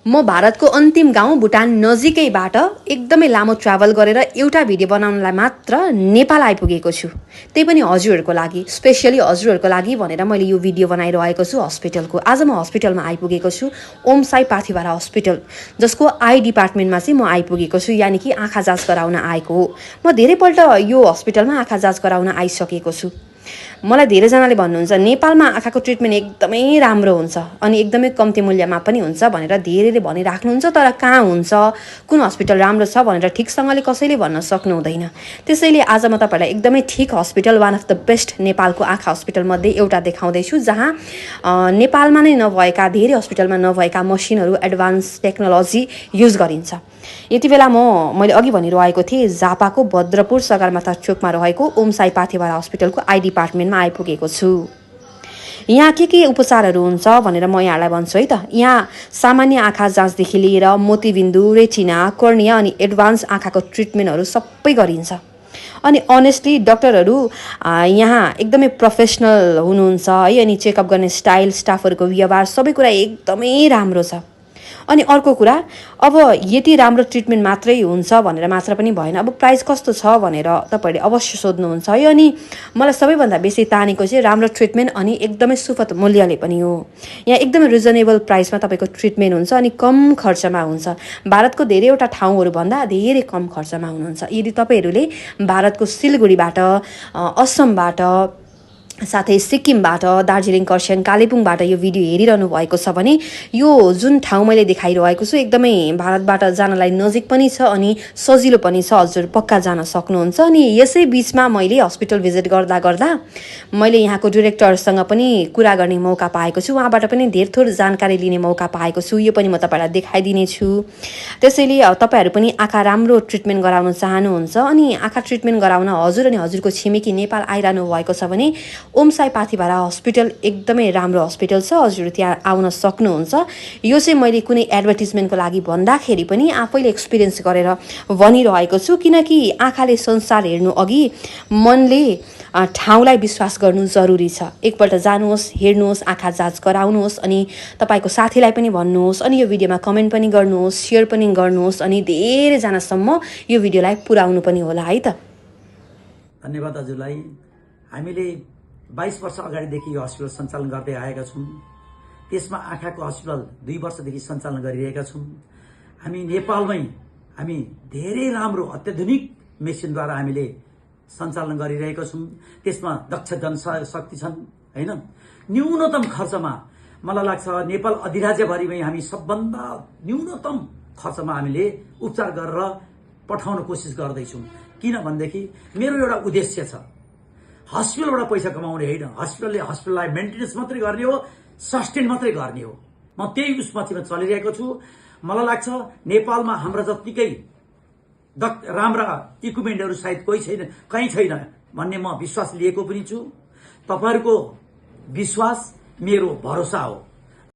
म भारतको अन्तिम गाउँ भुटान नजिकैबाट एकदमै लामो ट्राभल गरेर एउटा भिडियो बनाउनलाई मात्र नेपाल आइपुगेको छु। त्यही पनि हजुरहरूको लागि, स्पेशली हजुरहरूको लागि भनेर मैले यो भिडियो बनाइरहेको छु हस्पिटलको। आज म हस्पिटलमा आइपुगेको छु, ओम साई पाथिभरा हस्पिटल, जसको आई डिपार्टमेन्टमा चाहिँ म आइपुगेको छु, यानि कि आँखा जाँच गराउन आएको हो। म धेरैपल्ट यो हस्पिटलमा आँखा जाँच गराउन आइसकेको छु। मलाई धेरैजनाले भन्नुहुन्छ नेपालमा आँखाको ट्रिटमेन्ट एकदमै राम्रो हुन्छ अनि एकदमै कम्ती मूल्यमा पनि हुन्छ भनेर धेरैले भनिराख्नुहुन्छ। तर कहाँ हुन्छ, कुन हस्पिटल राम्रो छ भनेर ठिकसँगले कसैले भन्न सक्नु हुँदैन। त्यसैले आज म तपाईँलाई एकदमै ठिक hospital, one of the best नेपालको आँखा हस्पिटलमध्ये एउटा देखाउँदैछु, जहाँ नेपालमा नै नभएका, धेरै हस्पिटलमा नभएका मसिनहरू, एडभान्स टेक्नोलोजी युज गरिन्छ। यति बेला मैले अघि भनिरहेको थिएँ, झापाको भद्रपुर सगरमाथा चोकमा रहेको ओम साई पाथिभरा हस्पिटलको आई डिपार्टमेन्टमा आइपुगेको छु। यहाँ के उपचारहरू हुन्छ भनेर म यहाँलाई भन्छु है त। यहाँ सामान्य आँखा जाँचदेखि लिएर मोतीबिन्दु, रेटिना, कर्निया अनि एडभान्स आँखाको ट्रिटमेन्टहरू सबै गरिन्छ। अनि अनेस्टली डक्टरहरू यहाँ एकदमै प्रोफेसनल हुनुहुन्छ है। अनि चेकअप गर्ने स्टाइल, स्टाफहरूको व्यवहार, सबै कुरा एकदमै राम्रो छ। अनि अर्को कुरा, अब यति राम्रो ट्रिटमेन्ट मात्रै हुन्छ भनेर मात्र पनि भएन। अब प्राइस कस्तो छ भनेर तपाईँहरूले अवश्य सोध्नुहुन्छ है। अनि मलाई सबैभन्दा बेसी तानेको चाहिँ राम्रो ट्रिटमेन्ट अनि एकदमै सुपथ मूल्यले पनि हो। यहाँ एकदमै रिजनेबल प्राइसमा तपाईँको ट्रिटमेन्ट हुन्छ अनि कम खर्चमा हुन्छ। भारतको धेरैवटा ठाउँहरूभन्दा धेरै कम खर्चमा हुनुहुन्छ। यदि तपाईँहरूले भारतको सिलगढीबाट, असमबाट, साथै सिक्किमबाट, दार्जिलिङ, खरसाङ, कालेबुङबाट यो भिडियो हेरिरहनु भएको छ भने यो जुन ठाउँ मैले देखाइरहेको छु एकदमै भारतबाट जानलाई नजिक पनि छ अनि सजिलो पनि छ। हजुर पक्का जान सक्नुहुन्छ। अनि यसै बिचमा मैले हस्पिटल भिजिट गर्दा गर्दा मैले यहाँको डिरेक्टरसँग पनि कुरा गर्ने मौका पाएको छु। उहाँबाट पनि धेर थोर जानकारी लिने मौका पाएको छु। यो पनि म तपाईँलाई देखाइदिनेछु। त्यसैले तपाईँहरू पनि आँखा राम्रो ट्रिटमेन्ट गराउन चाहनुहुन्छ अनि आँखा ट्रिटमेन्ट गराउन हजुर अनि हजुरको छिमेकी नेपाल आइरहनु भएको छ भने ओम साई पाथिभरा हस्पिटल एकदमै राम्रो हस्पिटल छ। हजुर त्यहाँ आउन सक्नुहुन्छ। यो चाहिँ मैले कुनै एडभर्टिजमेन्टको लागि भन्दाखेरि पनि आफैले एक्सपिरियन्स गरेर भनिरहेको छु। किनकि आँखाले संसार हेर्नु अघि मनले ठाउँलाई विश्वास गर्नु जरुरी छ। एकपल्ट जानुहोस्, हेर्नुहोस्, आँखा जाँच गराउनुहोस् अनि तपाईँको साथीलाई पनि भन्नुहोस् अनि यो भिडियोमा कमेन्ट पनि गर्नुहोस्, सेयर पनि गर्नुहोस् अनि धेरैजनासम्म यो भिडियोलाई पुर्याउनु पनि होला है त। धन्यवाद हजुरलाई। हामीले 22 वर्ष अगाडिदेखि यो हस्पिटल सञ्चालन गर्दै आएका छौँ। त्यसमा आँखाको हस्पिटल 2 वर्षदेखि सञ्चालन गरिरहेका छौँ। हामी नेपालमै धेरै राम्रो अत्याधुनिक मेसिनद्वारा हामीले सञ्चालन गरिरहेका छौँ। त्यसमा दक्ष जनशक्ति छन् हैन। न्यूनतम खर्चमा मलाई लाग्छ नेपाल अधिराज्यभरिमै हामी सबभन्दा न्यूनतम खर्चमा हामीले उपचार गरेर पठाउन कोसिस गर्दैछौँ। किनभनेदेखि मेरो एउटा उद्देश्य छ, हस्पिटलबाट पैसा कमाउने होइन, हस्पिटललाई मेन्टेनेन्स मात्रै गर्ने हो, सस्टेन मात्रै गर्ने हो। म त्यही उसमाथिमा चलिरहेको छु। मलाई लाग्छ नेपालमा हाम्रा जत्तिकै राम्रा इक्विपमेन्टहरू सायद कहीँ छैन भन्ने म विश्वास लिएको पनि छु। तपाईहरुको विश्वास मेरो भरोसा हो।